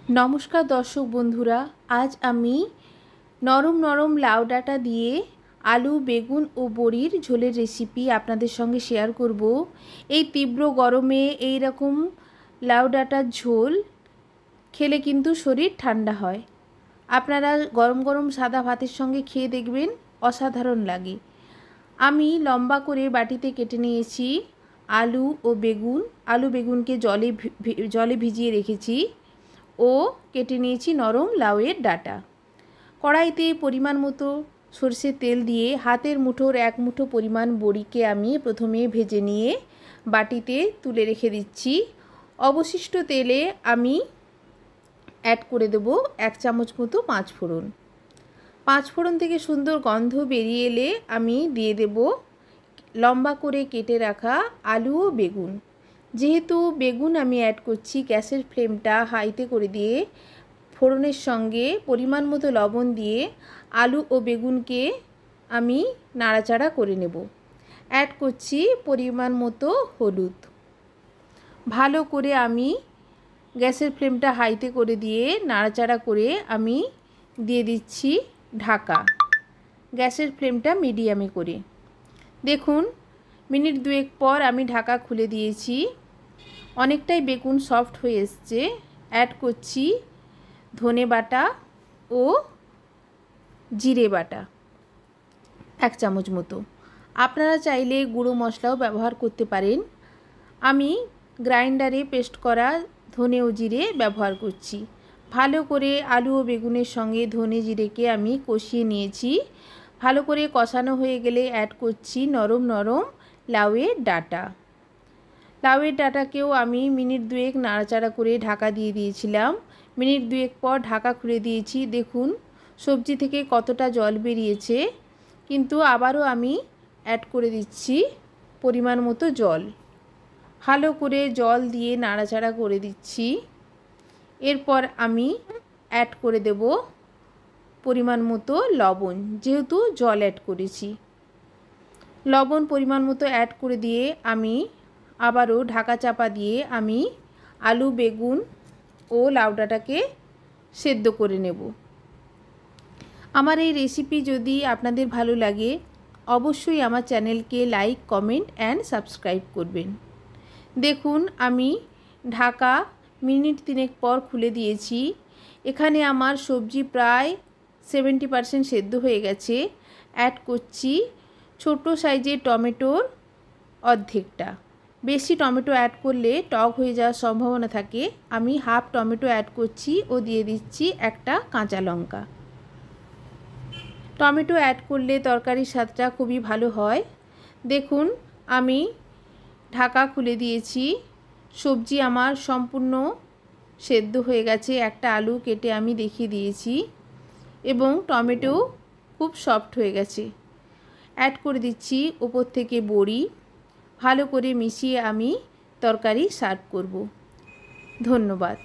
নমস্কার দর্শক বন্ধুরা, আজ আমি নরম নরম লাউ ডাঁটা দিয়ে আলু বেগুন ও বড়ির ঝোলের রেসিপি আপনাদের সঙ্গে শেয়ার করব। এই তীব্র গরমে এই রকম লাউ ডাঁটার ঝোল খেলে কিন্তু শরীর ঠান্ডা হয়। আপনারা গরম গরম সাদা ভাতের সঙ্গে খেয়ে দেখবেন, অসাধারণ লাগে। আমি লম্বা করে বাটিতে কেটে নিয়েছি আলু ও বেগুন। আলু বেগুনকে জলে ভিজিয়ে রেখেছি ও কেটে নিয়েছি নরম লাউয়ের ডাঁটা। কড়াইতে পরিমাণ মতো সরষের তেল দিয়ে হাতের মুঠোর এক মুঠো পরিমাণ বড়িকে আমি প্রথমে ভেজে নিয়ে বাটিতে তুলে রেখে দিচ্ছি। অবশিষ্ট তেলে আমি অ্যাড করে দেব 1 চামচ মতো পাঁচফোড়ন। পাঁচফোড়ন থেকে সুন্দর গন্ধ বেরিয়ে এলে আমি দিয়ে দেব লম্বা করে কেটে রাখা আলু ও বেগুন। যেহেতু বেগুন আমি অ্যাড করছি, গ্যাসের ফ্লেমটা হাইতে করে দিয়ে ফোড়নের সঙ্গে পরিমাণ মতো লবণ দিয়ে আলু ও বেগুনকে আমি নাড়াচাড়া করে নেব। অ্যাড করছি পরিমাণ মতো হলুদ। ভালো করে আমি গ্যাসের ফ্লেমটা হাইতে করে দিয়ে নাড়াচাড়া করে আমি দিয়ে দিচ্ছি ঢাকা, গ্যাসের ফ্লেমটা মিডিয়ামে করে। দেখুন, মিনিট দুয়েক পর আমি ঢাকা খুলে দিয়েছি। অনেকটাই বেগুন সফট হয়ে এসছে। অ্যাড করছি ধনে বাটা ও জিরে বাটা 1 চামচ মতো। আপনারা চাইলে গুঁড়ো মশলাও ব্যবহার করতে পারেন। আমি গ্রাইন্ডারে পেস্ট করা ধনে ও জিরে ব্যবহার করছি। ভালো করে আলু ও বেগুনের সঙ্গে ধনে জিরেকে আমি কষিয়ে নিয়েছি। ভালো করে কষানো হয়ে গেলে অ্যাড করছি নরম নরম লাউয়ের ডাঁটা। লাউয়ের ডাঁটাকেও আমি মিনিট দুয়েক নাড়াচাড়া করে ঢাকা দিয়ে দিয়েছিলাম। মিনিট দুয়েক পর ঢাকা খুলে দিয়েছি। দেখুন সবজি থেকে কতটা জল বেরিয়েছে, কিন্তু আবারও আমি অ্যাড করে দিচ্ছি পরিমাণ মতো জল। ভালো করে জল দিয়ে নাড়াচাড়া করে দিচ্ছি। এরপর আমি অ্যাড করে দেব পরিমাণ মতো লবণ, যেহেতু জল অ্যাড করেছি। লবণ পরিমাণ মতো অ্যাড করে দিয়ে আমি আবারও ঢাকা চাপা দিয়ে আমি আলু বেগুন ও লাউ ডাঁটাকে সেদ্ধ করে নেব। আমার এই রেসিপি যদি আপনাদের ভালো লাগে, অবশ্যই আমার চ্যানেলকে লাইক কমেন্ট অ্যান্ড সাবস্ক্রাইব করবেন। দেখুন, আমি ঢাকা মিনিট 3 পর খুলে দিয়েছি। এখানে আমার সবজি প্রায় 70% সেদ্ধ হয়ে গেছে। অ্যাড করছি ছোট সাইজের টমেটোর অর্ধেকটা। বেশি টমেটো অ্যাড করলে টক হয়ে যাওয়ার সম্ভাবনা থাকে। আমি হাফ টমেটো অ্যাড করছি ও দিয়ে দিচ্ছি একটা কাঁচা লঙ্কা। টমেটো অ্যাড করলে তরকারির স্বাদটা খুবই ভালো হয়। দেখুন, আমি ঢাকা খুলে দিয়েছি। সবজি আমার সম্পূর্ণ সেদ্ধ হয়ে গেছে। একটা আলু কেটে আমি দেখিয়ে দিয়েছি এবং টমেটো খুব সফট হয়ে গেছে। অ্যাড করে দিচ্ছি উপর থেকে বড়ি। ভালো করে মিশিয়ে আমি তরকারি সার্ভ করব। ধন্যবাদ।